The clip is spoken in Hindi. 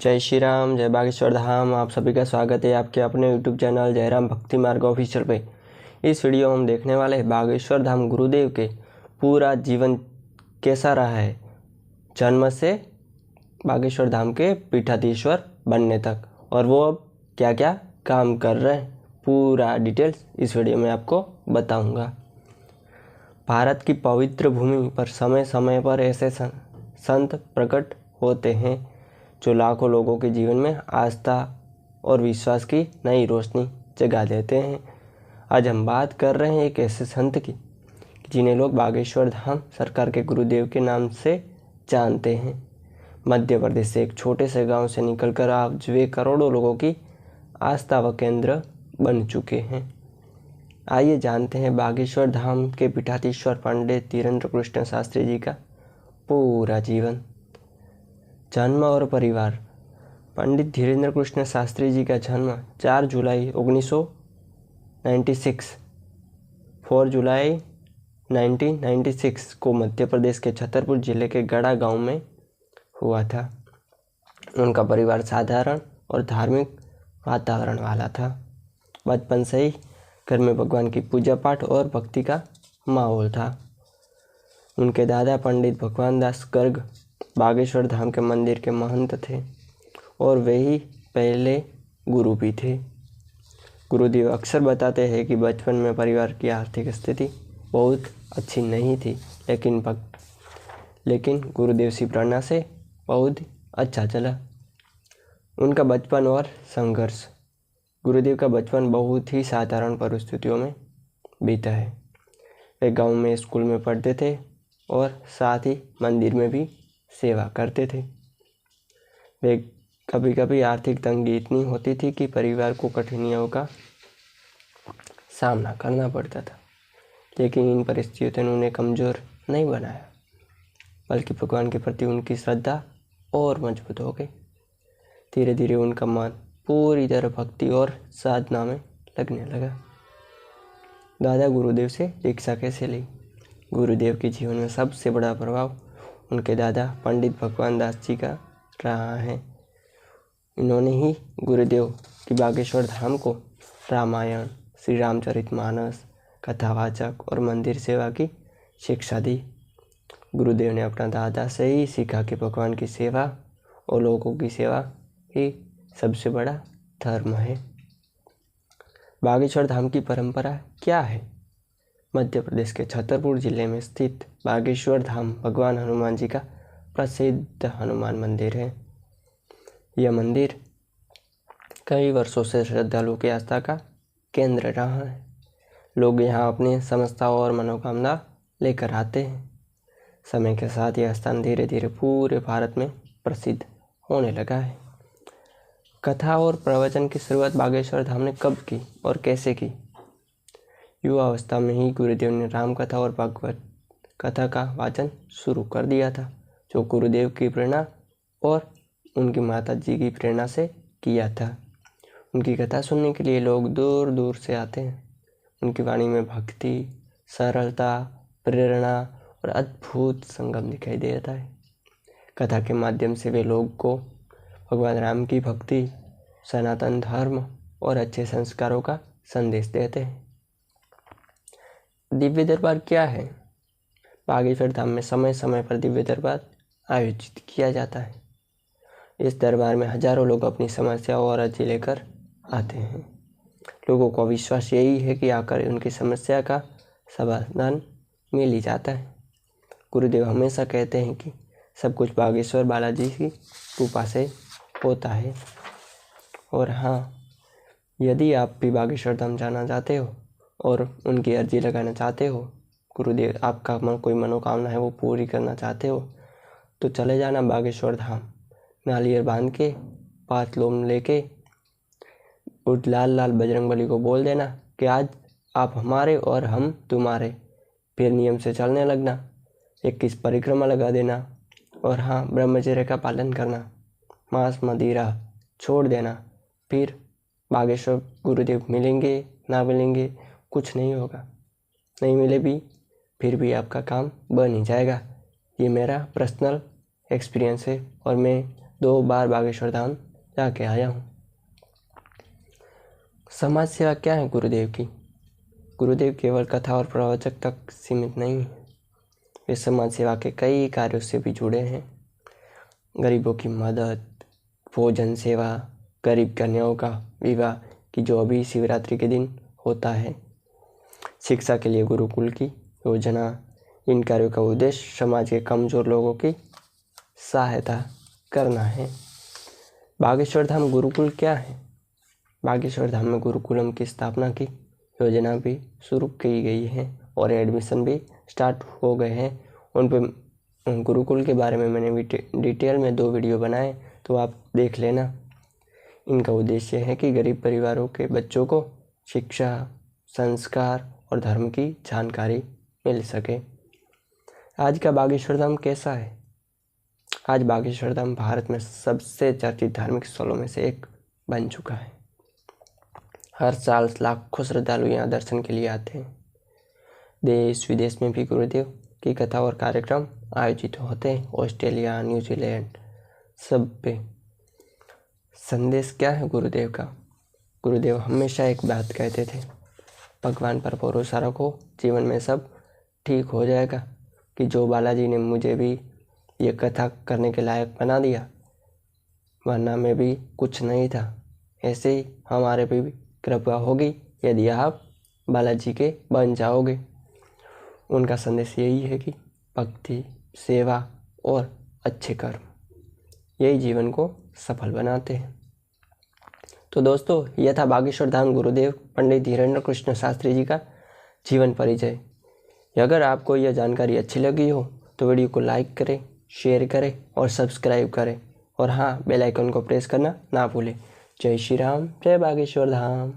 जय श्री राम, जय बागेश्वर धाम। आप सभी का स्वागत है आपके अपने यूट्यूब चैनल जयराम भक्ति मार्ग ऑफिशियल पे। इस वीडियो में हम देखने वाले हैं बागेश्वर धाम गुरुदेव के पूरा जीवन कैसा रहा है, जन्म से बागेश्वर धाम के पीठाधीश्वर बनने तक, और वो अब क्या क्या काम कर रहे हैं, पूरा डिटेल्स इस वीडियो में आपको बताऊंगा। भारत की पवित्र भूमि पर समय समय पर ऐसे संत प्रकट होते हैं जो लाखों लोगों के जीवन में आस्था और विश्वास की नई रोशनी जगा देते हैं। आज हम बात कर रहे हैं एक ऐसे संत की जिन्हें लोग बागेश्वर धाम सरकार के गुरुदेव के नाम से जानते हैं। मध्य प्रदेश से एक छोटे से गांव से निकलकर आज वे करोड़ों लोगों की आस्था व केंद्र बन चुके हैं। आइए जानते हैं बागेश्वर धाम के पीठाधीश्वर पंडित धीरेन्द्र कृष्ण शास्त्री जी का पूरा जीवन। जन्म और परिवार। पंडित धीरेन्द्र कृष्ण शास्त्री जी का जन्म 4 जुलाई 1996 4 जुलाई 1996 को मध्य प्रदेश के छतरपुर जिले के गढ़ा गांव में हुआ था। उनका परिवार साधारण और धार्मिक वातावरण वाला था। बचपन से ही घर में भगवान की पूजा पाठ और भक्ति का माहौल था। उनके दादा पंडित भगवान दास गर्ग बागेश्वर धाम के मंदिर के महंत थे और वे ही पहले गुरु भी थे। गुरुदेव अक्सर बताते हैं कि बचपन में परिवार की आर्थिक स्थिति बहुत अच्छी नहीं थी, लेकिन गुरुदेव की प्रेरणा से बहुत अच्छा चला। उनका बचपन और संघर्ष। गुरुदेव का बचपन बहुत ही साधारण परिस्थितियों में बीता है। वे गांव में स्कूल में पढ़ते थे और साथ ही मंदिर में भी सेवा करते थे। वे कभी कभी आर्थिक तंगी इतनी होती थी कि परिवार को कठिनाइयों का सामना करना पड़ता था, लेकिन इन परिस्थितियों ने उन्हें कमज़ोर नहीं बनाया, बल्कि भगवान के प्रति उनकी श्रद्धा और मजबूत हो गई। धीरे धीरे उनका मन पूरी तरह भक्ति और साधना में लगने लगा। दादा गुरुदेव से दीक्षा कैसे ली। गुरुदेव के जीवन में सबसे बड़ा प्रभाव उनके दादा पंडित भगवान दास जी का रहा है। इन्होंने ही गुरुदेव की बागेश्वर धाम को रामायण, श्री रामचरितमानस, कथावाचक और मंदिर सेवा की शिक्षा दी। गुरुदेव ने अपना दादा से ही सीखा कि भगवान की सेवा और लोगों की सेवा ही सबसे बड़ा धर्म है। बागेश्वर धाम की परंपरा क्या है। मध्य प्रदेश के छतरपुर जिले में स्थित बागेश्वर धाम भगवान हनुमान जी का प्रसिद्ध हनुमान मंदिर है। यह मंदिर कई वर्षों से श्रद्धालुओं की आस्था का केंद्र रहा है। लोग यहाँ अपनी समस्या और मनोकामना लेकर आते हैं। समय के साथ यह स्थान धीरे धीरे पूरे भारत में प्रसिद्ध होने लगा है। कथा और प्रवचन की शुरुआत बागेश्वर धाम ने कब की और कैसे की। युवा अवस्था में ही गुरुदेव ने राम कथा और भागवत कथा का वाचन शुरू कर दिया था, जो गुरुदेव की प्रेरणा और उनकी माता जी की प्रेरणा से किया था। उनकी कथा सुनने के लिए लोग दूर दूर से आते हैं। उनकी वाणी में भक्ति, सरलता, प्रेरणा और अद्भुत संगम दिखाई देता है। कथा के माध्यम से वे लोग को भगवान राम की भक्ति, सनातन धर्म और अच्छे संस्कारों का संदेश देते हैं। दिव्य दरबार क्या है। बागेश्वर धाम में समय समय पर दिव्य दरबार आयोजित किया जाता है। इस दरबार में हजारों लोग अपनी समस्या और अर्जी लेकर आते हैं। लोगों को विश्वास यही है कि आकर उनकी समस्या का समाधान मिल ही जाता है। गुरुदेव हमेशा कहते हैं कि सब कुछ बागेश्वर बालाजी की कृपा से होता है। और हाँ, यदि आप भी बागेश्वर धाम जाना चाहते हो और उनकी अर्जी लगाना चाहते हो, गुरुदेव आपका कोई मनोकामना है वो पूरी करना चाहते हो, तो चले जाना बागेश्वर धाम। नालियर बांध के 5 लोम लेके उस लाल लाल बजरंगबली को बोल देना कि आज आप हमारे और हम तुम्हारे। फिर नियम से चलने लगना, 21 परिक्रमा लगा देना। और हाँ, ब्रह्मचर्य का पालन करना, मांस मदिरा छोड़ देना। फिर बागेश्वर गुरुदेव मिलेंगे ना मिलेंगे कुछ नहीं होगा, नहीं मिले भी फिर भी आपका काम बन ही जाएगा। ये मेरा पर्सनल एक्सपीरियंस है और मैं 2 बार बागेश्वर धाम जाके आया हूँ। समाज सेवा क्या है गुरुदेव की? गुरुदेव केवल कथा और प्रवचक तक सीमित नहीं है, वे समाज सेवा के कई कार्यों से भी जुड़े हैं। गरीबों की मदद, भोजन सेवा, गरीब कन्याओं का विवाह की जो अभी शिवरात्रि के दिन होता है, शिक्षा के लिए गुरुकुल की योजना, इन कार्यों का उद्देश्य समाज के कमजोर लोगों की सहायता करना है। बागेश्वर धाम गुरुकुल क्या है? बागेश्वर धाम में गुरुकुलम की स्थापना की योजना भी शुरू की गई है और एडमिशन भी स्टार्ट हो गए हैं। उन पे गुरुकुल के बारे में मैंने डिटेल में 2 वीडियो बनाए, तो आप देख लेना। इनका उद्देश्य है कि गरीब परिवारों के बच्चों को शिक्षा, संस्कार और धर्म की जानकारी मिल सके। आज का बागेश्वर धाम कैसा है? आज बागेश्वर धाम भारत में सबसे चर्चित धार्मिक स्थलों में से एक बन चुका है। हर साल लाखों श्रद्धालु यहाँ दर्शन के लिए आते हैं। देश विदेश में भी गुरुदेव की कथा और कार्यक्रम आयोजित होते हैं। ऑस्ट्रेलिया, न्यूजीलैंड सब पे। संदेश क्या है गुरुदेव का? गुरुदेव हमेशा एक बात कहते थे, भगवान पर भरोसा रखो, जीवन में सब ठीक हो जाएगा। कि जो बालाजी ने मुझे भी ये कथा करने के लायक बना दिया, वरना मैं भी कुछ नहीं था, ऐसे ही हमारे पे भी कृपा होगी यदि आप बालाजी के बन जाओगे। उनका संदेश यही है कि भक्ति, सेवा और अच्छे कर्म यही जीवन को सफल बनाते हैं। तो दोस्तों, यह था बागेश्वर धाम गुरुदेव पंडित धीरेन्द्र कृष्ण शास्त्री जी का जीवन परिचय। अगर आपको यह जानकारी अच्छी लगी हो तो वीडियो को लाइक करें, शेयर करें और सब्सक्राइब करें। और हाँ, बेल आइकन को प्रेस करना ना भूलें। जय श्री राम, जय बागेश्वर धाम।